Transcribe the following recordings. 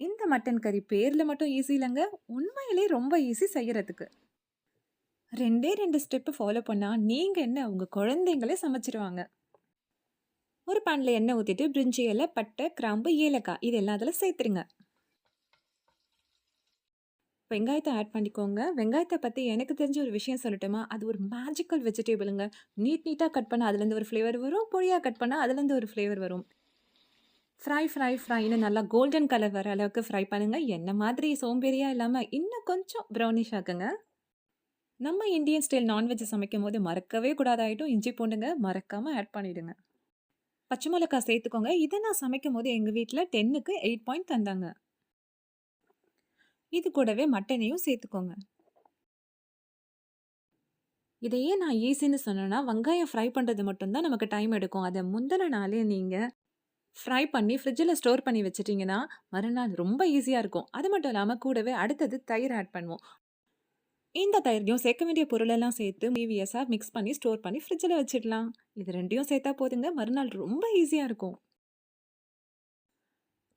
இந்த மட்டன் கறி பேர்ல மட்டும் ஈஸி இல்லங்க. உண்மையிலே ரொம்ப ஈஸி செய்யறதுக்கு. 2டே 2 ஸ்டெப் ஃபாலோ பண்ணா, நீங்க என்ன உங்க குழந்தைங்களே சமைச்சுருவாங்க. ஒரு பான்ல எண்ணெய் ஊத்திட்டு, பிரிஞ்சி இலை, பட்டை, கிராம்பு, ஏலக்காய் இதெல்லாம் அதில சேர்த்துருங்க. வெங்காயத்த ஆட் பண்ணிக்கோங்க. வெங்காயத்த பத்தி எனக்கு தெரிஞ்ச ஒரு விஷயம் சொல்லட்டுமா? அது ஒரு மேஜிக்கல் வெஜிடபிளுங்க. நீட்டா கட் பண்ணா அதுலேருந்து ஒரு ஃப்ளேவர் வரும். பொடியா கட் பண்ணா அதுலேருந்து ஒரு ஃப்ளேவர் வரும். ஃப்ரைன்னு நல்லா கோல்டன் கலர் வர அளவுக்கு ஃப்ரை பண்ணுங்க. என்ன மாதிரி சோம்பேறியா இல்லாம, இன்னும் கொஞ்சம் ப்ரௌனிஷ் ஆக்குங்க. நம்ம இந்தியன் ஸ்டைல் நான்வெஜ் சமைக்கும்போது மறக்கவே கூடாத ஐட்டம் இஞ்சி பூண்டுங்க. மறக்காம ஆட் பண்ணிடுங்க. பச்சை மிளகாய் சேர்த்துக்கோங்க. இத நான் சமைக்கும்போது எங்க வீட்ல 10க்கு 8 பாயிண்ட் தந்தாங்க. இது கூடவே மட்டனையும் சேர்த்துக்கோங்க. இத ஏன் நான் ஈஸின்னு சொன்னேன்னா, வெங்காயம் ஃப்ரை பண்றது மட்டும் தான் நமக்கு டைம் எடுக்கும். அத முந்தின நாளே நீங்க ஃப்ரை பண்ணி ஃப்ரிட்ஜ்ல ஸ்டோர் பண்ணி வச்சுட்டீங்கன்னா, மறுநாள் ரொம்ப ஈஸியா இருக்கும். அது மட்டும் இல்லாம கூடவே அடுத்தது தயிர் ஆட் பண்ணுவோம். இந்த தயிர்லயும் சேர்க்க வேண்டிய பொருளெல்லாம் சேர்த்து ப்ரீவியஸா மிக்ஸ் பண்ணி ஸ்டோர் பண்ணி ஃப்ரிட்ஜ்ல வச்சிடலாம். இது 2யும் சேர்த்தா போதுங்க. மறுநாள் ரொம்ப ஈஸியா இருக்கும்.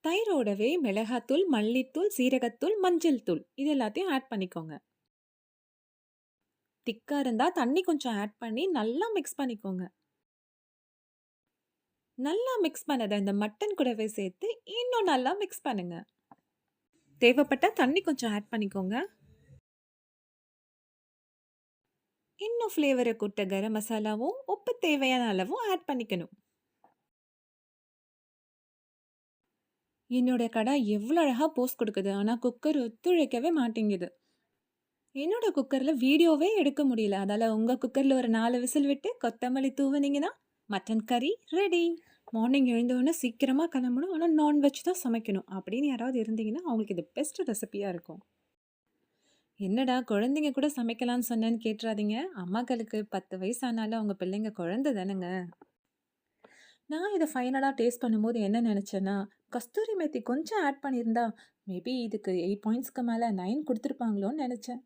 தயிரோடவே மிளகாத்தூள், மல்லித்தூள், சீரகத்தூள், மஞ்சள் தூள் இது எல்லாத்தையும் ஆட் பண்ணிக்கோங்க. திக்கா இருந்தா தண்ணி கொஞ்சம் ஆட் பண்ணி நல்லா மிக்ஸ் பண்ணிக்கோங்க. நல்லா மிக்ஸ் பண்ணத இந்த மட்டன் கூடவே சேர்த்து இன்னும் நல்லா மிக்ஸ் பண்ணுங்க. தேவைப்பட்டா தண்ணி கொஞ்சம் ஆட் பண்ணிக்கோங்க. இன்னும் ஃப்ளேவர கூட்ட கரம் மசாலாவும், உப்பு தேவையான அளவும் ஆட் பண்ணிக்கணும். என்னோட கடாய் எவ்வளோ அழகா போஸ் குடுக்குது. ஆனா குக்கர் ஒத்துழைக்கவே மாட்டேங்குது. என்னோட குக்கர்ல வீடியோவே எடுக்க முடியல. அதால உங்க குக்கர்ல ஒரு 4 விசில் விட்டு கொத்தமல்லி தூவுனீங்கன்னா, மட்டன் கறி ரெடி. மார்னிங் எழுந்தவுடனே சீக்கிரமா கிளம்பணும். ஆனா நான்வெஜ் தான் சமைக்கணும். அப்படின்னு யாராவது இருந்தீங்கன்னா, அவங்களுக்கு இது பெஸ்ட் ரெசிபியா இருக்கும். என்னடா குழந்தைங்க கூட சமைக்கலான்னு சொன்னேன்னு கேட்றாதீங்க. அம்மாக்களுக்கு 10 வயசு ஆனாலும் அவங்க பிள்ளைங்க குழந்தை தானங்க. நான் இத ஃபைனலா டேஸ்ட் பண்ணும்போது என்ன நெனச்சேன்னா, கஸ்தூரி மேத்தி கொஞ்சம் ஆட் பண்ணியிருந்தா, மேபி இதுக்கு 8 பாயிண்ட்ஸ்க்கு மேல 9 குடுத்துருப்பாங்களோன்னு நெனச்சேன்.